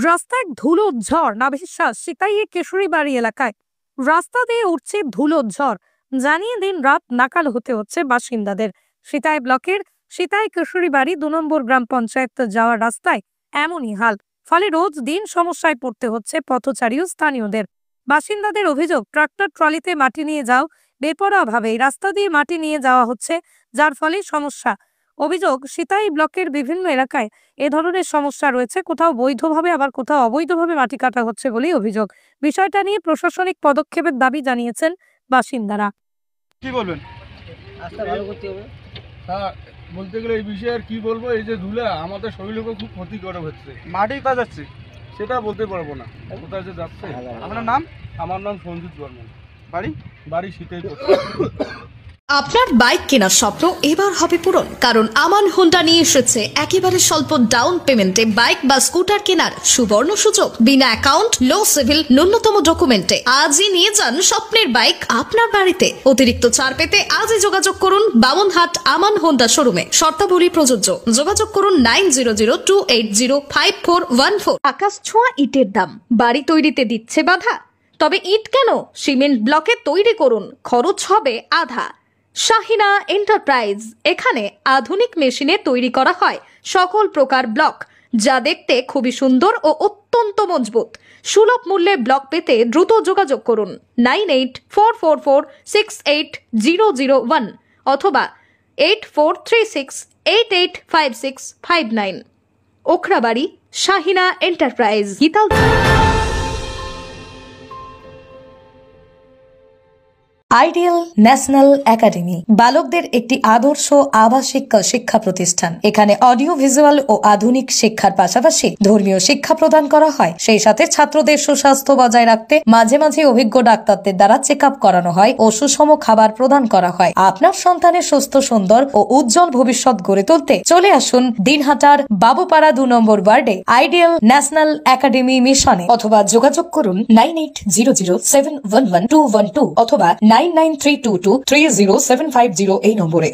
রাস্তায় ধুলো ঝড়, নাভিশ্বাস সিতাইয়ে কেশরীবাড়ি এলাকায় রাস্তা দিয়ে উঠছে ধুলো ঝড়। জানিয়ে দিন রাত নাকাল হতে হচ্ছে বাসিন্দাদের। সিতাই ব্লকের সিতাই কেশরীবাড়ি 2 নম্বর গ্রাম পঞ্চায়েত যাওয়ার রাস্তায় এমনই হাল। ফলে রোজ দিন সমস্যায় পড়তে হচ্ছে পথচারী ও স্থানীয়দের। বাসিন্দাদের অভিযোগ, ট্রাক্টর ট্রলিতে মাটি নিয়ে যাও বেপরোয়াভাবে রাস্তা দিয়ে মাটি নিয়ে যাওয়া হচ্ছে, যার ফলে সমস্যা। অভিযোগ, সিতাই ব্লকের বিভিন্ন এলাকায় এ ধরনের সমস্যা রয়েছে। কোথাও বৈধভাবে আবার কোথাও অবৈধভাবে মাটি কাটা হচ্ছে বলেই অভিযোগ। বিষয়টা নিয়ে প্রশাসনিক পদক্ষেপের দাবি জানিয়েছেন বাসিন্দারা। কি বলবেন? রাস্তা ভালো করতে হবে। হ্যাঁ, বলতে গেলে এই বিষয়ে আর কি বলবো, এই যে ধুলা আমাদের শরীরকে খুব ক্ষতিকর হচ্ছে। মাটি কোথায় যাচ্ছে? সেটা বলতে পারবো না কোথায় যে যাচ্ছে। আপনার নাম? আমার নাম সঞ্জিত বর্মন। বাড়ি শীতেই আপনার বাইক কেনার স্বপ্ন এবার হবে পূরণ, কারণ আমান হোন্ডা নিয়ে এসেছে একেবারে স্বল্প ডাউন পেমেন্টে বাইক বা স্কুটার কেনার সুবর্ণ সুযোগ। বিনা অ্যাকাউন্ট, লো সিভিল, ন্যূনতম ডকুমেন্টে আজই নিয়ে যান স্বপ্নের বাইক আপনার বাড়িতে। অতিরিক্ত ছাড় পেতে আজই যোগাযোগ করুন বামনহাট আমান হোন্ডা শোরুমে। শর্তাবলী প্রযোজ্য। যোগাযোগ করুন 9002805414। আকাশ ছোঁয়া ইটের দাম বাড়ি তৈরিতে দিচ্ছে বাধা? তবে ইট কেন, সিমেন্ট ব্লকে তৈরি করুন, খরচ হবে আধা। শাহিনা এন্টারপ্রাইজ, এখানে আধুনিক মেশিনে তৈরি করা হয় সকল প্রকার ব্লক, যা দেখতে খুবই সুন্দর ও অত্যন্ত মজবুত। সুলভ মূল্যে ব্লক পেতে দ্রুত যোগাযোগ করুন 9844468001 অথবা 8436885659। ওখরাবাড়ি, শাহিনা এন্টারপ্রাইজ, গীতাল। আইডিয়াল ন্যাশনাল একাডেমি বালকদের একটি আদর্শ আবাসিক শিক্ষা প্রতিষ্ঠান। এখানে অডিও ভিজুয়াল ও আধুনিক শিক্ষার পাশাপাশি ধর্মীয় শিক্ষা প্রদান করা হয়। সেই সাথে ছাত্রদের সুস্বাস্থ্য বজায় রাখতে মাঝে মাঝে অভিজ্ঞ ডাক্তারদের দ্বারা চেক আপ করানো হয় ও সুষম খাবার প্রদান করা হয়। আপনার সন্তানের সুস্থ, সুন্দর ও উজ্জ্বল ভবিষ্যৎ গড়ে তুলতে চলে আসুন দিনহাটার বাবুপাড়া 2 নম্বর ওয়ার্ডে আইডিয়াল ন্যাশনাল একাডেমি মিশনে, অথবা যোগাযোগ করুন 9800711212 অথবা 9932230750 এই নম্বরে।